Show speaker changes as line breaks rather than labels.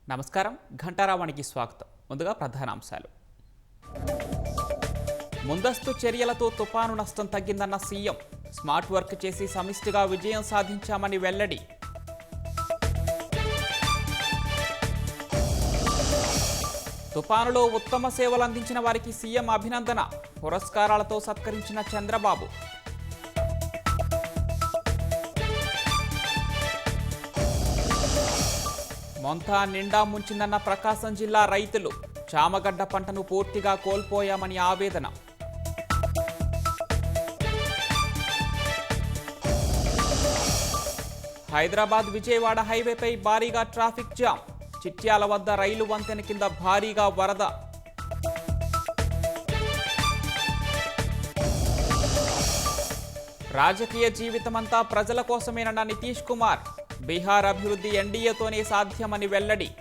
నమస్కారం. ఘంటారావానికి స్వాగతం. ముందుగా ప్రధానాంశాలు. ముందస్తు చర్యలతో తుపాను నష్టం తగ్గిందన్న సీఎం. స్మార్ట్ వర్క్ చేసి సమిష్టిగా విజయం సాధించామని వెల్లడి. తుపానులో ఉత్తమ సేవలు అందించిన వారికి సీఎం అభినందన. పురస్కారాలతో సత్కరించిన చంద్రబాబు. మొంతా నిండా ముంచిందన్న ప్రకాశం జిల్లా రైతులు. చామగడ్డ పంటను పూర్తిగా కోల్పోయామని ఆవేదన. హైదరాబాద్ విజయవాడ హైవేపై భారీగా ట్రాఫిక్ జామ్. చిట్యాల వద్ద రైలు వంతెన కింద భారీగా వరద. రాజకీయ జీవితమంతా ప్రజల కోసమేనన్న నితీష్ కుమార్. బీహార్ అభివృద్ధి ఎన్డీఏతోనే సాధ్యమని వెల్లడి.